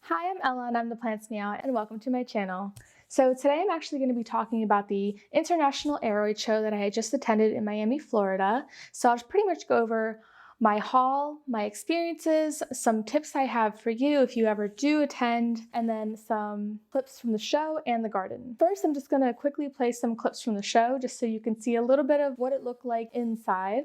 Hi, I'm Ella and I'm the Plants Meow, and welcome to my channel. So today I'm actually going to be talking about the International Aroid Show that I had just attended in Miami, Florida. So I'll just pretty much go over my haul, my experiences, some tips I have for you if you ever do attend, and then some clips from the show and the garden. First, I'm just going to quickly play some clips from the show just so you can see a little bit of what it looked like inside.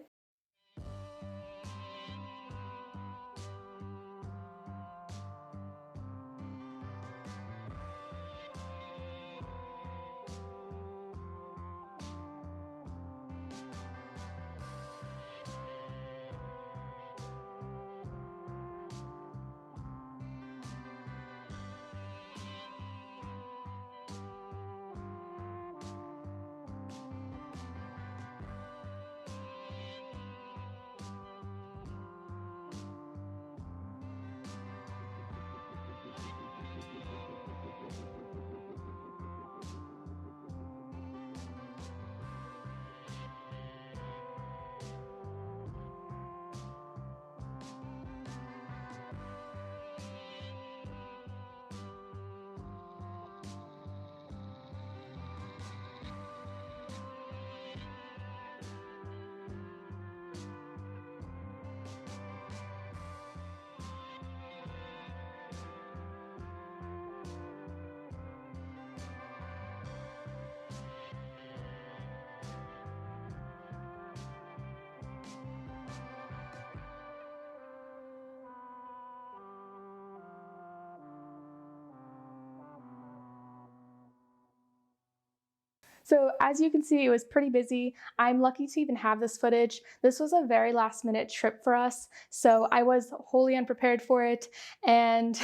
So as you can see, it was pretty busy. I'm lucky to even have this footage. This was a very last minute trip for us, so I was wholly unprepared for it. And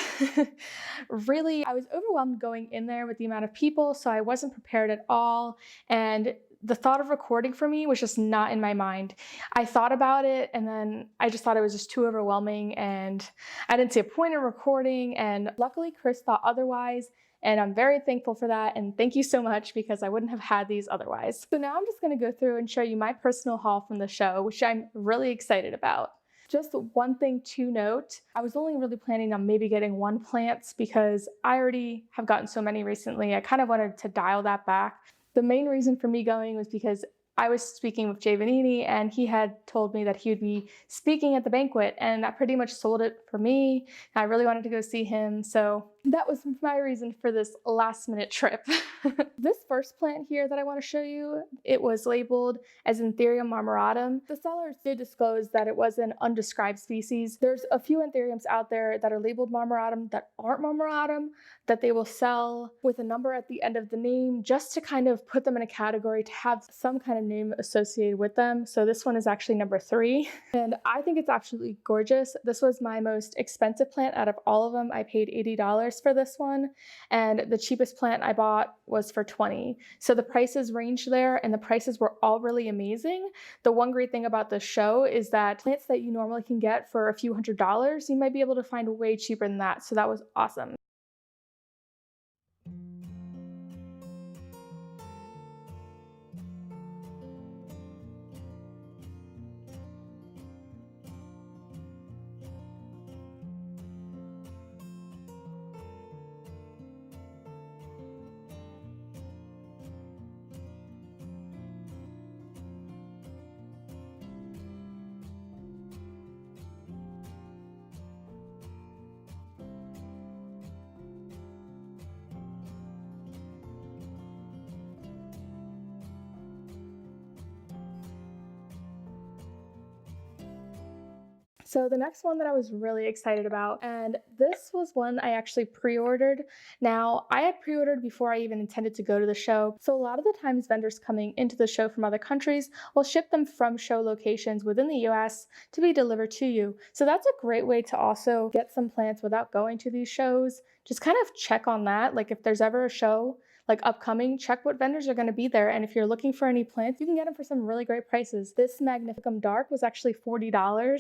really, I was overwhelmed going in there with the amount of people, so I wasn't prepared at all. And the thought of recording for me was just not in my mind. I thought about it and then I just thought it was just too overwhelming and I didn't see a point in recording, and luckily Chris thought otherwise. And I'm very thankful for that, and thank you so much because I wouldn't have had these otherwise. So now I'm just gonna go through and show you my personal haul from the show, which I'm really excited about. Just one thing to note, I was only really planning on maybe getting one plant because I already have gotten so many recently. I kind of wanted to dial that back. The main reason for me going was because I was speaking with Vannini and he had told me that he would be speaking at the banquet, and that pretty much sold it for me. I really wanted to go see him, so that was my reason for this last minute trip. This first plant here that I want to show you, it was labeled as Anthurium marmoratum. The sellers did disclose that it was an undescribed species. There's a few Anthuriums out there that are labeled marmoratum that aren't marmoratum, that they will sell with a number at the end of the name just to kind of put them in a category to have some kind of name associated with them. So this one is actually number 3, and I think it's absolutely gorgeous. This was my most expensive plant out of all of them. I paid $80 for this one, and the cheapest plant I bought was for $20. So the prices ranged there, and the prices were all really amazing. The one great thing about this show is that plants that you normally can get for a few $100s, you might be able to find way cheaper than that. So that was awesome. So the next one that I was really excited about, and this was one I actually pre-ordered. Now, I had pre-ordered before I even intended to go to the show, so a lot of the times vendors coming into the show from other countries will ship them from show locations within the US to be delivered to you. So that's a great way to also get some plants without going to these shows. Just kind of check on that, like if there's ever a show like upcoming, check what vendors are going to be there, and if you're looking for any plants, you can get them for some really great prices. This Magnificum Dark was actually $40,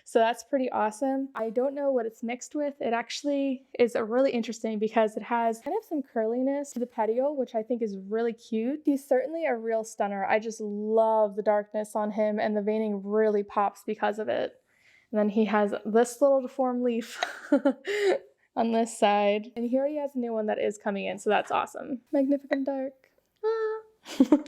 so that's pretty awesome. I don't know what it's mixed with. It actually is really interesting because it has kind of some curliness to the petiole, which I think is really cute. He's certainly a real stunner. I just love the darkness on him, and the veining really pops because of it. And then he has this little deformed leaf on this side. And here he has a new one that is coming in, so that's awesome. Magnificent Dark. Ah.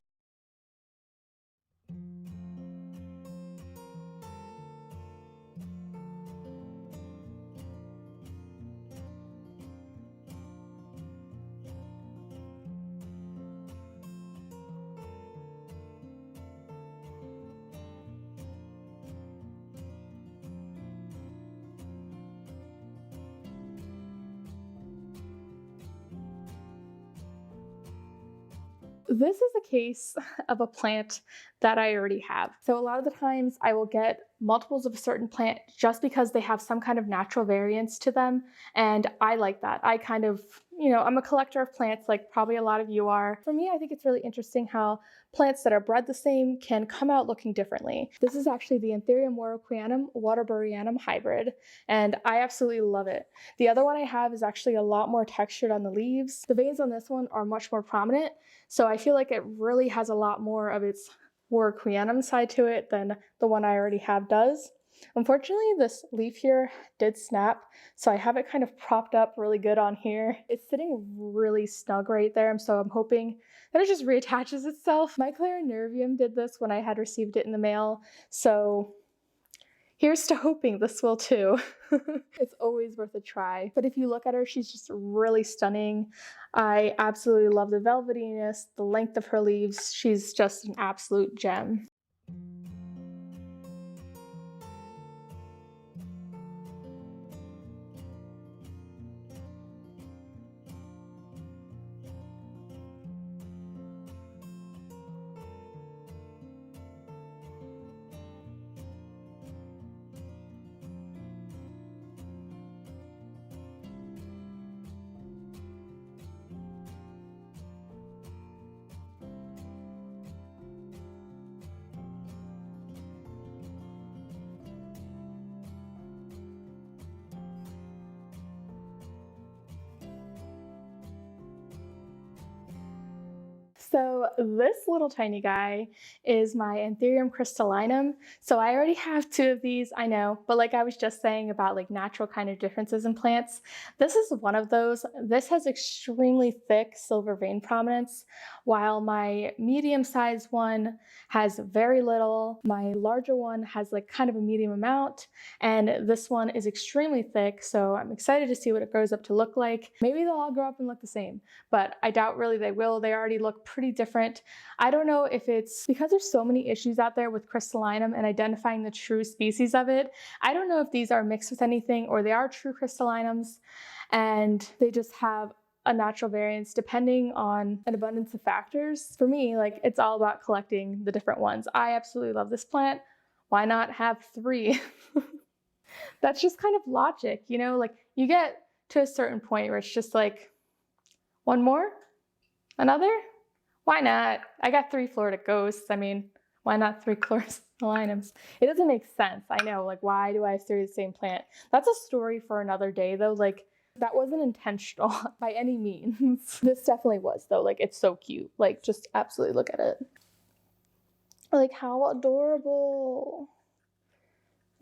This is a case of a plant that I already have. So a lot of the times I will get multiples of a certain plant just because they have some kind of natural variance to them. And I like that. I kind of, I'm a collector of plants like probably a lot of you are. For me, I think it's really interesting how plants that are bred the same can come out looking differently. This is actually the Anthurium waterburyana hybrid, and I absolutely love it. The other one I have is actually a lot more textured on the leaves. The veins on this one are much more prominent, so I feel like it really has a lot more of its Warwickrianum side to it than the one I already have does. Unfortunately, this leaf here did snap, so I have it kind of propped up really good on here. It's sitting really snug right there, so I'm hoping that it just reattaches itself. My Clarinervium did this when I had received it in the mail, so here's to hoping this will too. It's always worth a try. But if you look at her, she's just really stunning. I absolutely love the velvetiness, the length of her leaves. She's just an absolute gem. So this little tiny guy is my Anthurium crystalinum. So I already have two of these, I know, but like I was just saying about like natural kind of differences in plants, this is one of those. This has extremely thick silver vein prominence, while my medium-sized one has very little. My larger one has like kind of a medium amount, and this one is extremely thick, so I'm excited to see what it grows up to look like. Maybe they'll all grow up and look the same, but I doubt really they will. They already look pretty different. I don't know if it's because there's so many issues out there with crystalinum and identifying the true species of it. I don't know if these are mixed with anything or they are true crystalinums and they just have a natural variance depending on an abundance of factors. For me, like it's all about collecting the different ones. I absolutely love this plant. Why not have three? That's just kind of logic, like you get to a certain point where it's just like, one more? Another? Why not? I got 3 Florida ghosts. I mean, why not 3 crystalinums? It doesn't make sense. I know, like, why do I have 3 of the same plant? That's a story for another day, though. Like, that wasn't intentional by any means. This definitely was, though. Like, it's so cute. Like, just absolutely look at it. Like, how adorable.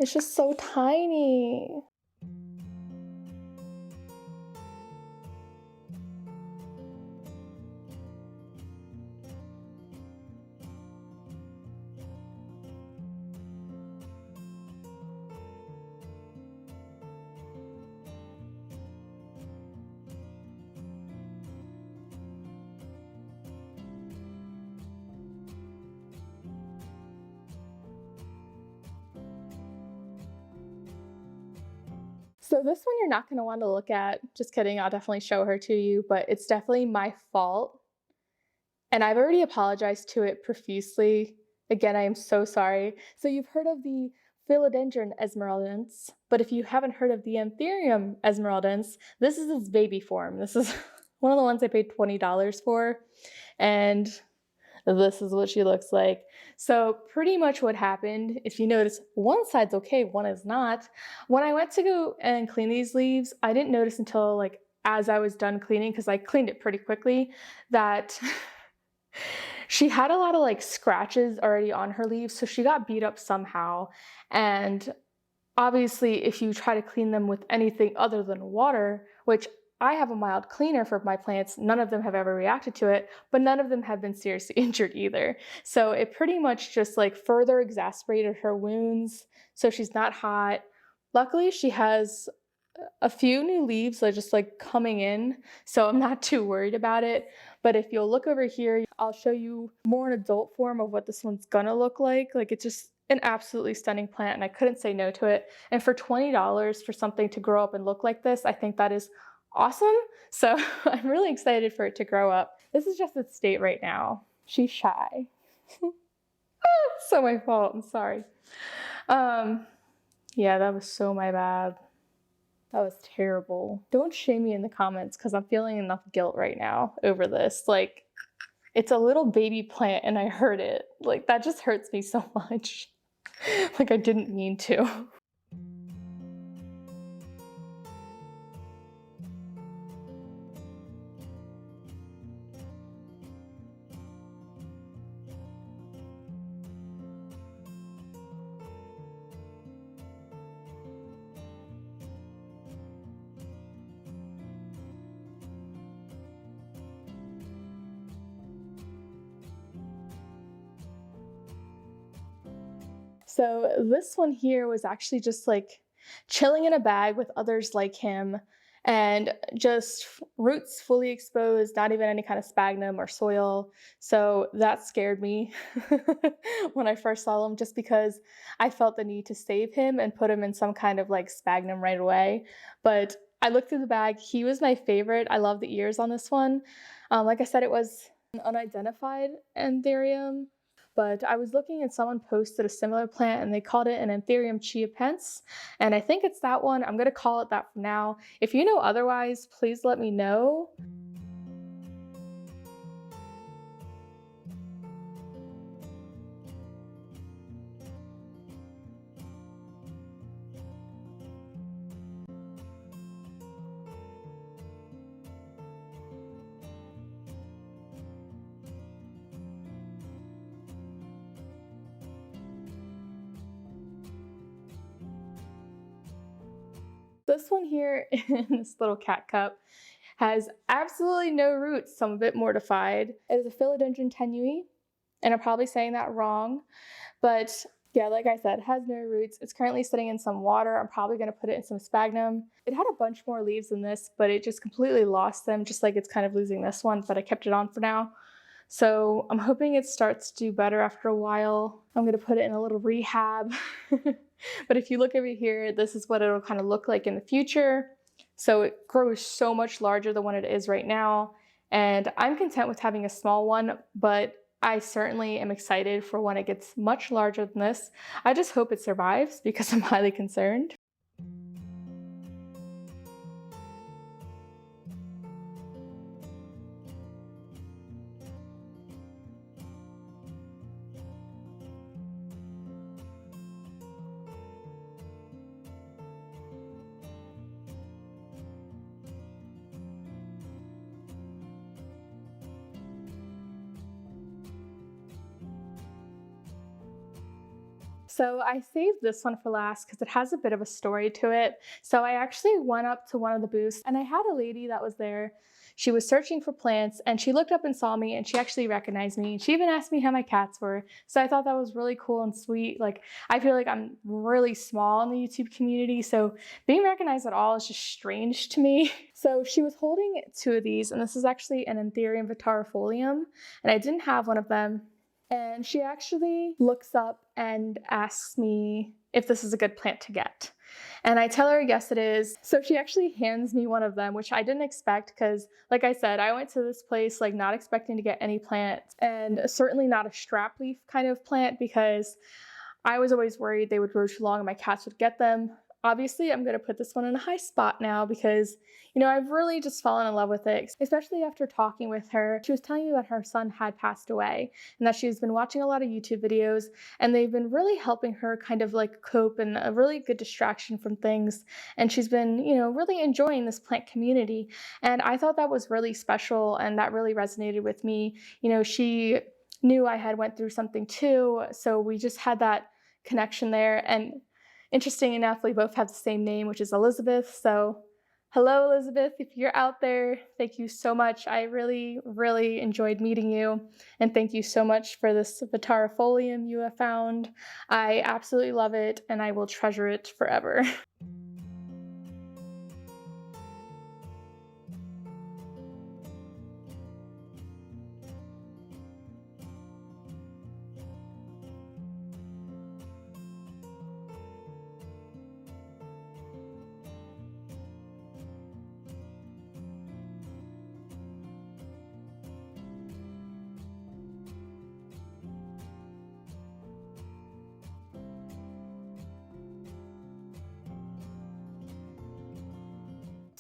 It's just so tiny. So this one you're not going to want to look at. Just kidding, I'll definitely show her to you, but it's definitely my fault. And I've already apologized to it profusely. Again, I am so sorry. So you've heard of the Philodendron esmeraldens, but if you haven't heard of the Anthurium esmeraldens, this is its baby form. This is one of the ones I paid $20 for, and this is what she looks like. So pretty much what happened, if you notice, one side's okay, one is not. When I went to go and clean these leaves, I didn't notice until like as I was done cleaning, because I cleaned it pretty quickly, that she had a lot of like scratches already on her leaves, so she got beat up somehow. And obviously if you try to clean them with anything other than water which I have a mild cleaner for my plants. None of them have ever reacted to it, but none of them have been seriously injured either. So it pretty much just like further exacerbated her wounds. So she's not hot. Luckily, she has a few new leaves that are just like coming in, so I'm not too worried about it. But if you'll look over here, I'll show you more in adult form of what this one's gonna look like. Like, it's just an absolutely stunning plant, and I couldn't say no to it. And for $20 for something to grow up and look like this, I think that is awesome. So I'm really excited for it to grow up. This is just its state right now. She's shy. So my fault, I'm sorry. Yeah, that was so my bad. That was terrible. Don't shame me in the comments because I'm feeling enough guilt right now over this. Like, it's a little baby plant and I hurt it. Like, that just hurts me so much. Like, I didn't mean to. So this one here was actually just like chilling in a bag with others like him, and just roots fully exposed, not even any kind of sphagnum or soil. So that scared me when I first saw him, just because I felt the need to save him and put him in some kind of like sphagnum right away. But I looked through the bag. He was my favorite. I love the ears on this one. Like I said, it was an unidentified Anthurium. But I was looking and someone posted a similar plant and they called it an Anthurium chiapense. And I think it's that one. I'm going to call it that for now. If you know otherwise, please let me know. This one here in this little cat cup has absolutely no roots, so I'm a bit mortified. It is a Philodendron tenui, and I'm probably saying that wrong, but yeah, like I said, it has no roots. It's currently sitting in some water. I'm probably going to put it in some sphagnum. It had a bunch more leaves than this, but it just completely lost them, just like it's kind of losing this one, but I kept it on for now. So I'm hoping it starts to do better after a while. I'm going to put it in a little rehab. But if you look over here, this is what it'll kind of look like in the future. So it grows so much larger than what it is right now. And I'm content with having a small one, but I certainly am excited for when it gets much larger than this. I just hope it survives because I'm highly concerned. So I saved this one for last because it has a bit of a story to it. So I actually went up to one of the booths and I had a lady that was there. She was searching for plants and she looked up and saw me and she actually recognized me. She even asked me how my cats were. So I thought that was really cool and sweet. Like, I feel like I'm really small in the YouTube community, so being recognized at all is just strange to me. So she was holding two of these, and this is actually an Anthurium vitarifolium, and I didn't have one of them. And she actually looks up and asks me if this is a good plant to get. And I tell her, yes, it is. So she actually hands me one of them, which I didn't expect because, like I said, I went to this place like not expecting to get any plants, and certainly not a strap leaf kind of plant because I was always worried they would grow too long and my cats would get them. Obviously, I'm going to put this one in a high spot now because, you know, I've really just fallen in love with it, especially after talking with her. She was telling me that her son had passed away and that she's been watching a lot of YouTube videos, and they've been really helping her kind of like cope and a really good distraction from things. And she's been, you know, really enjoying this plant community. And I thought that was really special and that really resonated with me. You know, she knew I had went through something too, so we just had that connection there. And interesting enough, we both have the same name, which is Elizabeth, so Hello, Elizabeth. If you're out there, thank you so much. I really, really enjoyed meeting you. And thank you so much for this Vitarifolium you have found. I absolutely love it, and I will treasure it forever.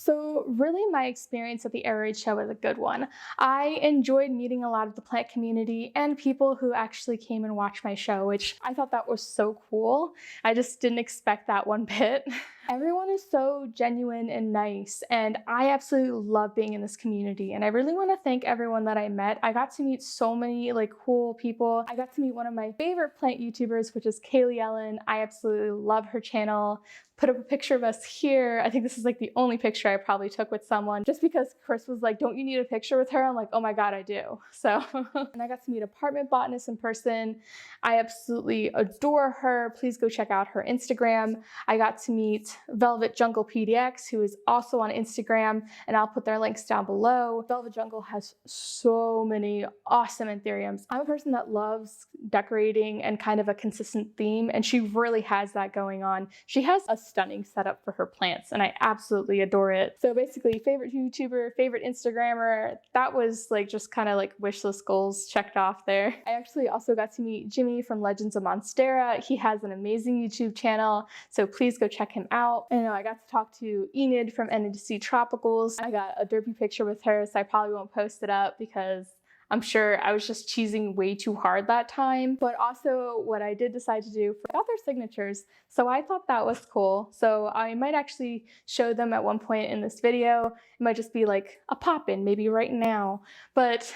So really my experience at the Aroid Show was a good one. I enjoyed meeting a lot of the plant community and people who actually came and watched my show, which I thought that was so cool. I just didn't expect that one bit. Everyone is so genuine and nice, and I absolutely love being in this community, and I really want to thank everyone that I met. I got to meet so many cool people. I got to meet one of my favorite plant YouTubers, which is Kaylee Ellen. I absolutely love her channel. Put up a picture of us here. I think this is the only picture I probably took with someone, just because Chris was like, don't you need a picture with her? I'm like, oh my God, I do. So, and I got to meet Apartment Botanist in person. I absolutely adore her. Please go check out her Instagram. I got to meet VelvetJunglePDX, who is also on Instagram, and I'll put their links down below. Velvet Jungle has so many awesome anthuriums. I'm a person that loves decorating and kind of a consistent theme, and she really has that going on. She has a stunning setup for her plants, and I absolutely adore it. So basically, favorite YouTuber, favorite Instagrammer, that was just kind of wish list goals checked off there. I actually also got to meet Jimmy from Legends of Monstera. He has an amazing YouTube channel, so please go check him out. And I got to talk to Enid from NSETropicals. I got a derpy picture with her, so I probably won't post it up because I'm sure I was just cheesing way too hard that time. But also what I did decide to do, I got their signatures, so I thought that was cool. So I might actually show them at one point in this video. It might just be a pop-in, maybe right now. But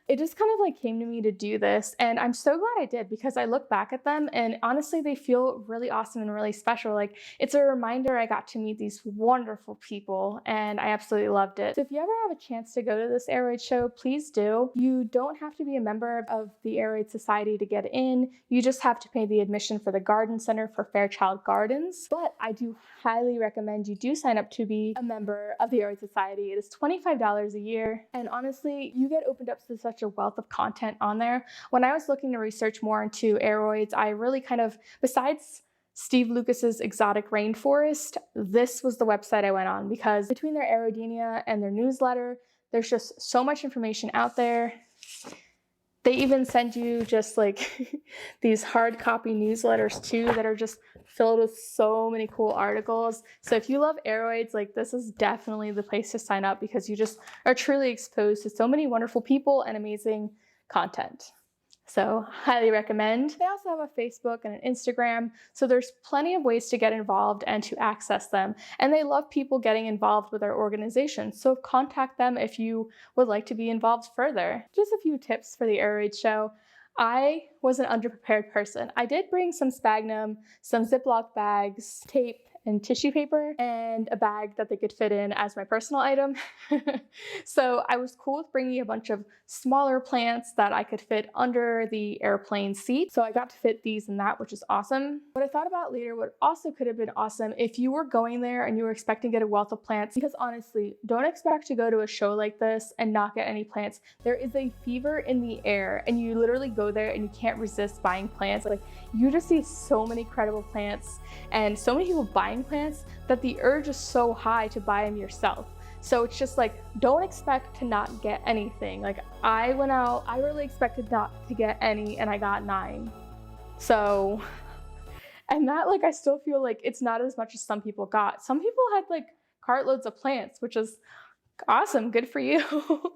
it just kind of came to me to do this, and I'm so glad I did, because I look back at them and honestly they feel really awesome and really special. It's a reminder I got to meet these wonderful people, and I absolutely loved it. So if you ever have a chance to go to this Aroid show, please do. You don't have to be a member of the Aroid Society to get in. You just have to pay the admission for the garden center for Fairchild Gardens. But I do highly recommend you do sign up to be a member of the Aroid Society. It is $25 a year, and honestly, you get opened up to such a wealth of content on there. When I was looking to research more into aroids, I really besides Steve Lucas's Exotic Rainforest, this was the website I went on, because between their Aroidenia and their newsletter, there's just so much information out there. They even send you just these hard copy newsletters too that are just filled with so many cool articles. So if you love aroids, this is definitely the place to sign up, because you just are truly exposed to so many wonderful people and amazing content. So highly recommend. They also have a Facebook and an Instagram, so there's plenty of ways to get involved and to access them. And they love people getting involved with their organization, so contact them if you would like to be involved further. Just a few tips for the Aroid show. I was an underprepared person. I did bring some sphagnum, some Ziploc bags, tape, and tissue paper, and a bag that they could fit in as my personal item. So I was cool with bringing a bunch of smaller plants that I could fit under the airplane seat. So I got to fit these and that, which is awesome. What I thought about later, what also could have been awesome if you were going there and you were expecting to get a wealth of plants, because honestly, don't expect to go to a show like this and not get any plants. There is a fever in the air, and you literally go there and you can't resist buying plants. You just see so many credible plants and so many people buying plants that the urge is so high to buy them yourself. So it's just don't expect to not get anything. I went out, I really expected not to get any, and I got 9. So, and that I still feel it's not as much as some people got. Some people had cartloads of plants, which is Awesome, good for you.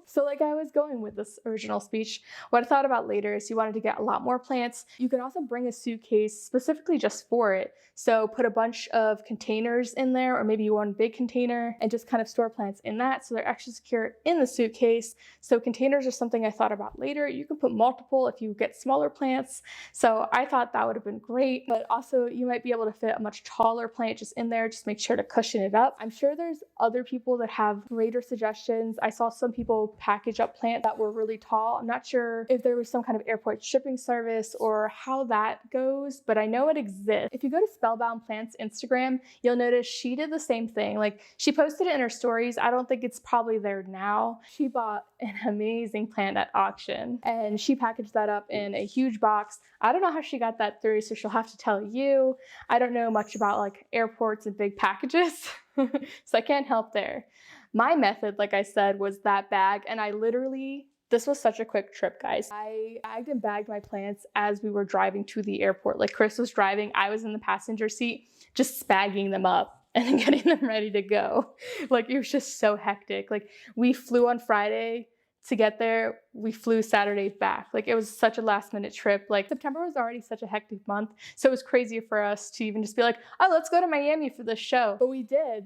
So like I was going with this original speech, what I thought about later is you wanted to get a lot more plants. You can also bring a suitcase specifically just for it. So put a bunch of containers in there, or maybe one big container, and just kind of store plants in that so they're extra secure in the suitcase. So containers are something I thought about later. You can put multiple if you get smaller plants. So I thought that would have been great, but also you might be able to fit a much taller plant just in there. Just make sure to cushion it up. I'm sure there's other people that have greater suggestions. I saw some people package up plants that were really tall. I'm not sure if there was some kind of airport shipping service or how that goes, but I know it exists. If you go to Spellbound Plants Instagram, you'll notice she did the same thing. Like she posted it in her stories. I don't think it's probably there now. She bought an amazing plant at auction and she packaged that up in a huge box. I don't know how she got that through, so she'll have to tell you. I don't know much about like airports and big packages, so I can't help there. My method, like I said, was that bag, and this was such a quick trip, guys. I bagged and bagged my plants as we were driving to the airport. Like Chris was driving, I was in the passenger seat, just spagging them up and getting them ready to go. Like it was just so hectic. Like we flew on Friday to get there, we flew Saturday back. Like it was such a last minute trip. Like September was already such a hectic month, so it was crazy for us to even just be like, oh, let's go to Miami for this show. But we did.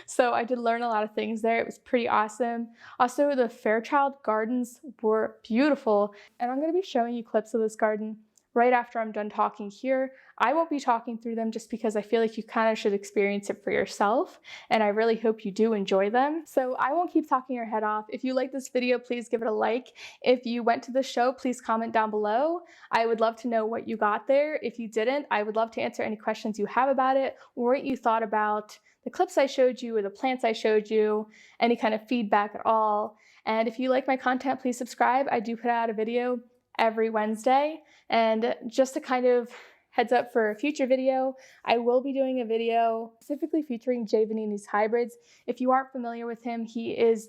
So I did learn a lot of things there. It was pretty awesome. Also, the Fairchild gardens were beautiful, and I'm going to be showing you clips of this garden right after I'm done talking here. I won't be talking through them just because I feel like you kind of should experience it for yourself, and I really hope you do enjoy them. So I won't keep talking your head off. If you like this video, please give it a like. If you went to the show, please comment down below. I would love to know what you got there. If you didn't, I would love to answer any questions you have about it, or what you thought about the clips I showed you or the plants I showed you, any kind of feedback at all. And if you like my content, please subscribe. I do put out a video every Wednesday. And just to kind of heads up for a future video, I will be doing a video specifically featuring J. Vannini's hybrids. If you aren't familiar with him, he is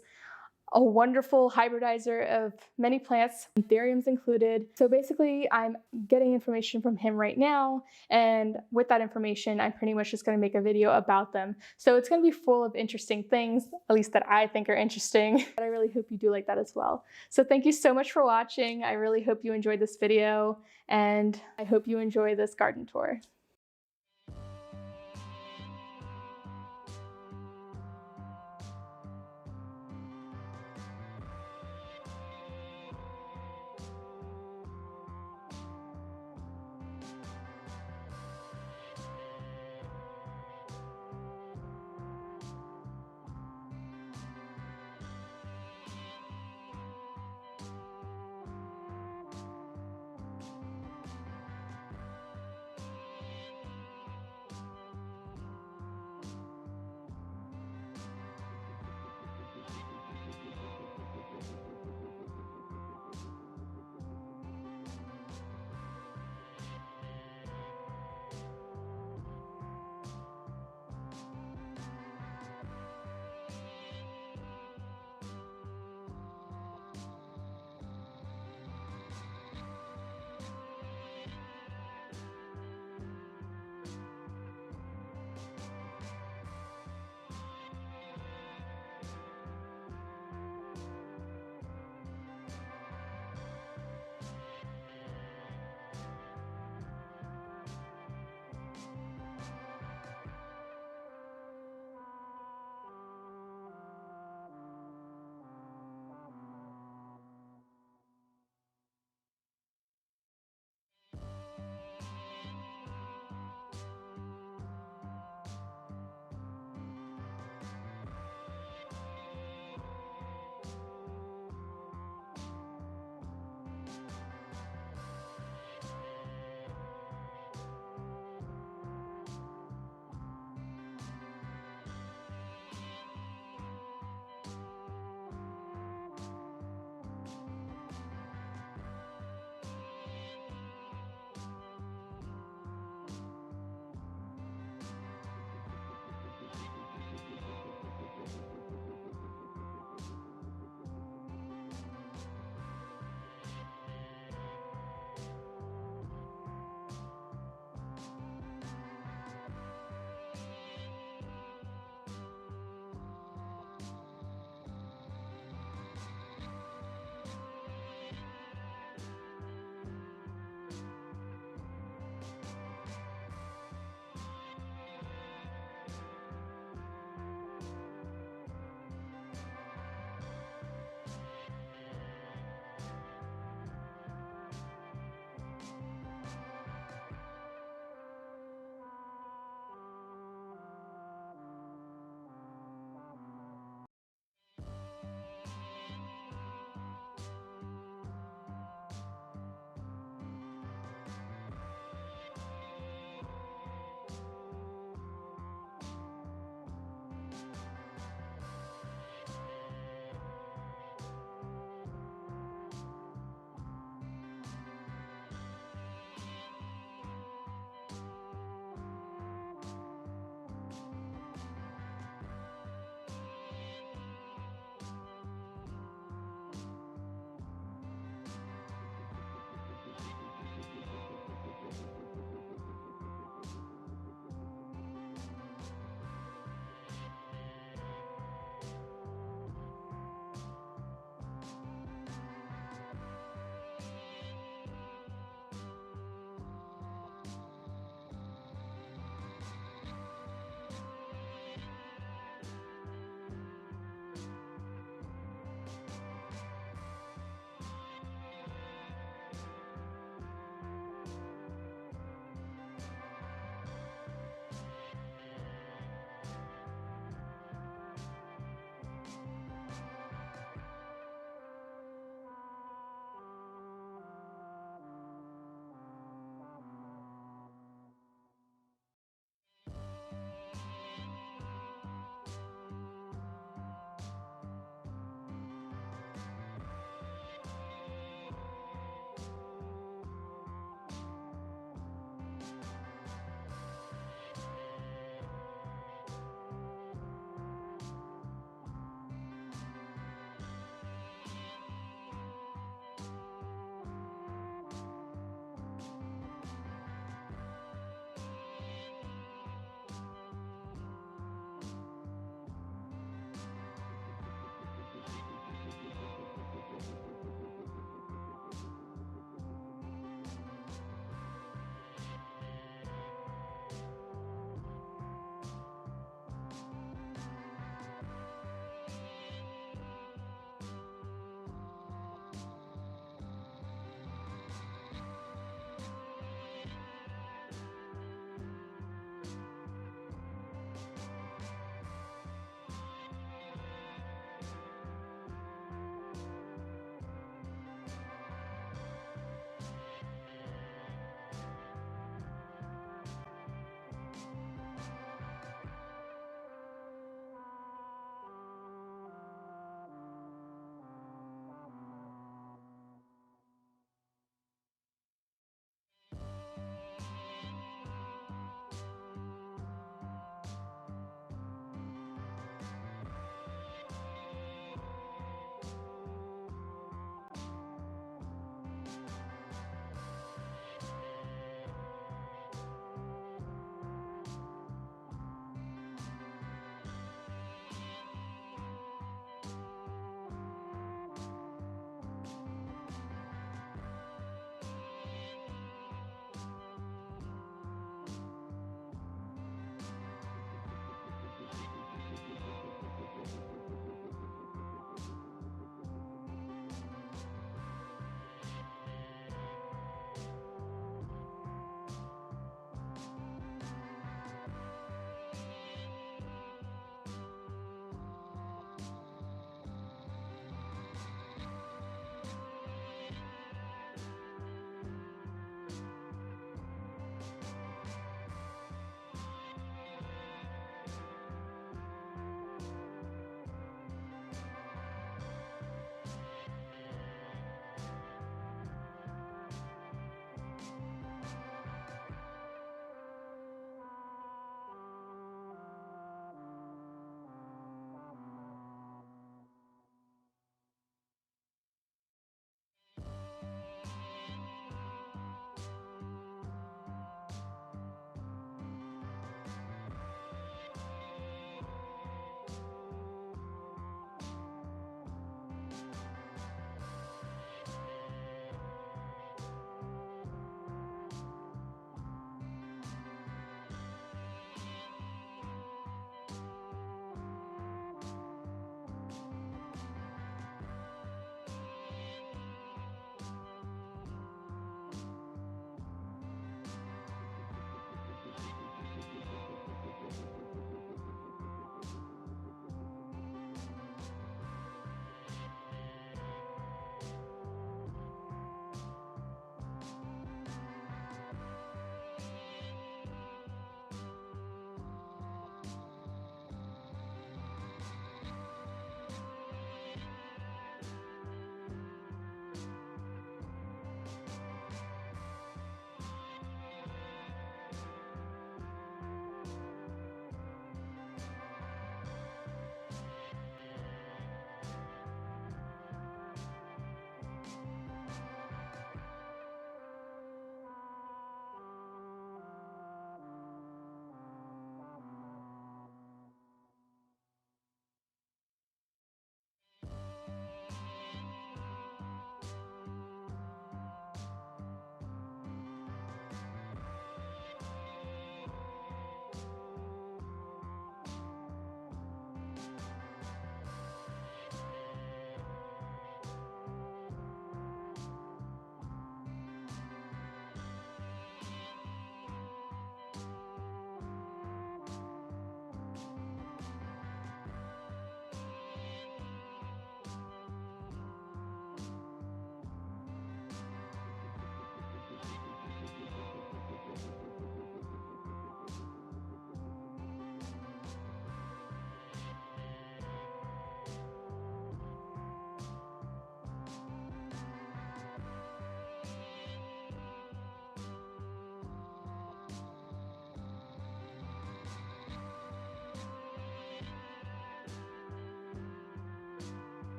a wonderful hybridizer of many plants, Anthuriums included. So basically, I'm getting information from him right now, and with that information, I'm pretty much just going to make a video about them. So it's going to be full of interesting things, at least that I think are interesting. But I really hope you do like that as well. So thank you so much for watching. I really hope you enjoyed this video, and I hope you enjoy this garden tour.